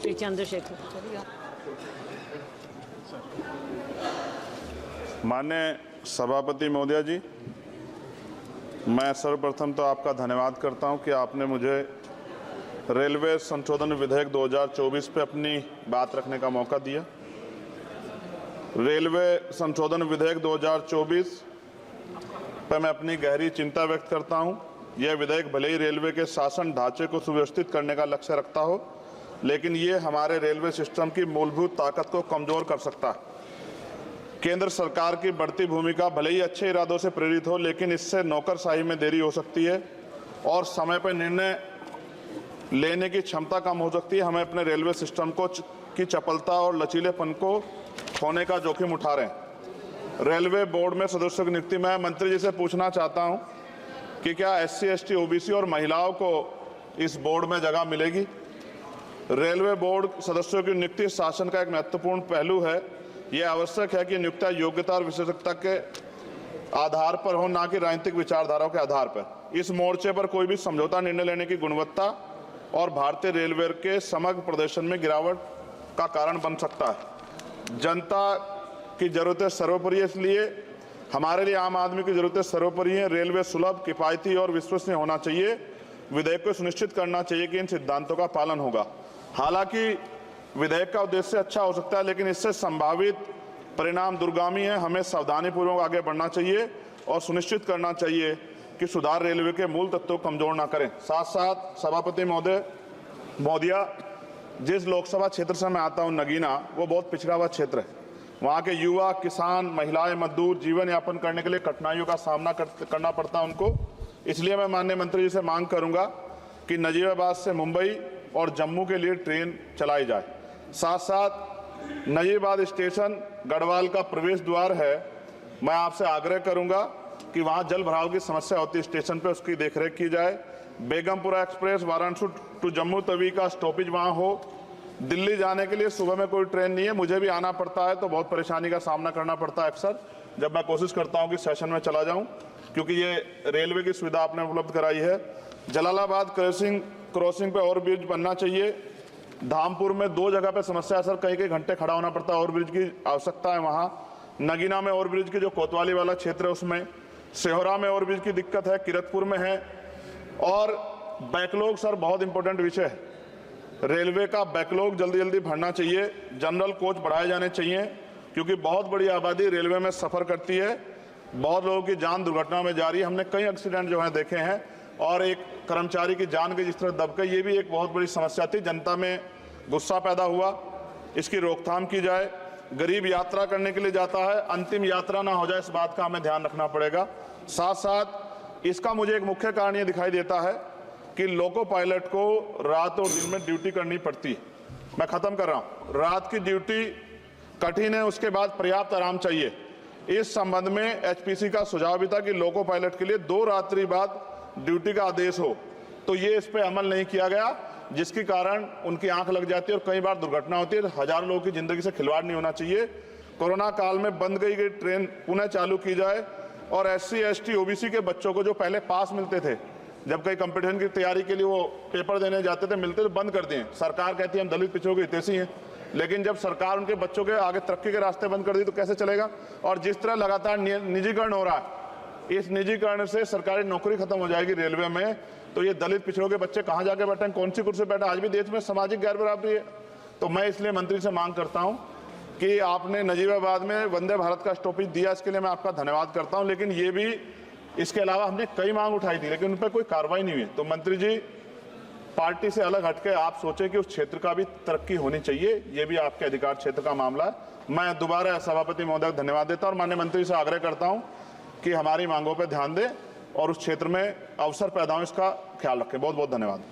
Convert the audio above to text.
श्री चंद्रशेखर। माननीय सभापति महोदया जी, मैं सर्वप्रथम तो आपका धन्यवाद करता हूं कि आपने मुझे रेलवे संशोधन विधेयक 2024 पे अपनी बात रखने का मौका दिया। रेलवे संशोधन विधेयक 2024 पर मैं अपनी गहरी चिंता व्यक्त करता हूं। यह विधेयक भले ही रेलवे के शासन ढांचे को सुव्यवस्थित करने का लक्ष्य रखता हो, लेकिन ये हमारे रेलवे सिस्टम की मूलभूत ताकत को कमजोर कर सकता है। केंद्र सरकार की बढ़ती भूमिका भले ही अच्छे इरादों से प्रेरित हो, लेकिन इससे नौकरशाही में देरी हो सकती है और समय पर निर्णय लेने की क्षमता कम हो सकती है। हमें अपने रेलवे सिस्टम की चपलता और लचीलेपन को खोने का जोखिम उठा रहे हैं। रेलवे बोर्ड में सदस्यों की नियुक्ति में मंत्री जी से पूछना चाहता हूं कि क्या SC, ST, OBC और महिलाओं को इस बोर्ड में जगह मिलेगी? रेलवे बोर्ड सदस्यों की नियुक्ति शासन का एक महत्वपूर्ण पहलू है। यह आवश्यक है कि नियुक्तियां योग्यता और विशेषज्ञता के आधार पर हो, ना कि राजनीतिक विचारधाराओं के आधार पर। इस मोर्चे पर कोई भी समझौता निर्णय लेने की गुणवत्ता और भारतीय रेलवे के समग्र प्रदर्शन में गिरावट का कारण बन सकता है। जनता की जरूरतें सर्वोपरि है, इसलिए हमारे लिए आम आदमी की जरूरतें सर्वोपरि हैं। रेलवे सुलभ, किफायती और विश्वसनीय होना चाहिए। विधेयक को सुनिश्चित करना चाहिए कि इन सिद्धांतों का पालन होगा। हालांकि विधेयक का उद्देश्य अच्छा हो सकता है, लेकिन इससे संभावित परिणाम दूरगामी है। हमें सावधानीपूर्वक आगे बढ़ना चाहिए और सुनिश्चित करना चाहिए कि सुधार रेलवे के मूल तत्वों को कमजोर ना करें। साथ साथ सभापति महोदया, जिस लोकसभा क्षेत्र से मैं आता हूं, नगीना, वो बहुत पिछड़ा हुआ क्षेत्र है। वहाँ के युवा, किसान, महिलाएं, मजदूर जीवन यापन करने के लिए कठिनाइयों का सामना करना पड़ता है उनको। इसलिए मैं माननीय मंत्री जी से मांग करूंगा कि नजीबाबाद से मुंबई और जम्मू के लिए ट्रेन चलाई जाए। साथ साथ नजीबाबाद स्टेशन गढ़वाल का प्रवेश द्वार है। मैं आपसे आग्रह करूंगा कि वहाँ जल भराव की समस्या होती है स्टेशन पर, उसकी देखरेख की जाए। बेगमपुरा एक्सप्रेस वाराणसी टू जम्मू तवी का स्टॉपेज वहाँ हो। दिल्ली जाने के लिए सुबह में कोई ट्रेन नहीं है, मुझे भी आना पड़ता है तो बहुत परेशानी का सामना करना पड़ता है अक्सर, जब मैं कोशिश करता हूं कि सेशन में चला जाऊं, क्योंकि ये रेलवे की सुविधा आपने उपलब्ध कराई है। जलालाबाद क्रॉसिंग पे ओवर ब्रिज बनना चाहिए। धामपुर में 2 जगह पे समस्या है सर, कई घंटे खड़ा होना पड़ता है, ओवर ब्रिज की आवश्यकता है वहाँ। नगीना में ओवर ब्रिज की जो कोतवाली वाला क्षेत्र है उसमें, सेहोरा में ओवर ब्रिज की दिक्कत है, किरतपुर में है। और बैकलॉग सर बहुत इंपॉर्टेंट विषय है। रेलवे का बैकलॉग जल्दी जल्दी भरना चाहिए। जनरल कोच बढ़ाए जाने चाहिए, क्योंकि बहुत बड़ी आबादी रेलवे में सफ़र करती है। बहुत लोगों की जान दुर्घटना में जा रही है। हमने कई एक्सीडेंट जो है देखे हैं, और एक कर्मचारी की जान के जिस तरह दबके, ये भी एक बहुत बड़ी समस्या थी। जनता में गुस्सा पैदा हुआ, इसकी रोकथाम की जाए। गरीब यात्रा करने के लिए जाता है, अंतिम यात्रा ना हो जाए, इस बात का हमें ध्यान रखना पड़ेगा। साथ साथ इसका मुझे एक मुख्य कारण ये दिखाई देता है कि लोको पायलट को रात और दिन में ड्यूटी करनी पड़ती है। मैं खत्म कर रहा हूं। रात की ड्यूटी कठिन है, उसके बाद पर्याप्त आराम चाहिए। इस संबंध में HPC का सुझाव भी था कि लोको पायलट के लिए 2 रात्रि बाद ड्यूटी का आदेश हो, तो ये इस पे अमल नहीं किया गया, जिसके कारण उनकी आंख लग जाती है और कई बार दुर्घटना होती है। हजारों लोगों की जिंदगी से खिलवाड़ नहीं होना चाहिए। कोरोना काल में बंद गई ट्रेन पुनः चालू की जाए, और SC, ST, OBC के बच्चों को जो पहले पास मिलते थे, जब कई कंपटीशन की तैयारी के लिए वो पेपर देने जाते थे, मिलते तो बंद कर दिए। सरकार कहती है हम दलित पिछड़ों के हितैषी हैं, लेकिन जब सरकार उनके बच्चों के आगे तरक्की के रास्ते बंद कर दी तो कैसे चलेगा? और जिस तरह लगातार निजीकरण हो रहा है, इस निजीकरण से सरकारी नौकरी खत्म हो जाएगी रेलवे में, तो ये दलित पिछड़ों के बच्चे कहाँ जाके बैठे, कौन सी कुर्सी बैठे? आज भी देश में सामाजिक गैर बराबरी है। तो मैं इसलिए मंत्री से मांग करता हूँ कि आपने नजीबाबाद में वंदे भारत का स्टॉपेज दिया, इसके लिए मैं आपका धन्यवाद करता हूँ। लेकिन ये भी, इसके अलावा हमने कई मांग उठाई थी, लेकिन उन पर कोई कार्रवाई नहीं हुई। तो मंत्री जी, पार्टी से अलग हटके आप सोचें कि उस क्षेत्र का भी तरक्की होनी चाहिए, ये भी आपके अधिकार क्षेत्र का मामला है। मैं दोबारा सभापति महोदय को धन्यवाद देता हूं और माननीय मंत्री से आग्रह करता हूं कि हमारी मांगों पर ध्यान दें और उस क्षेत्र में अवसर पैदा हो, इसका ख्याल रखें। बहुत बहुत धन्यवाद।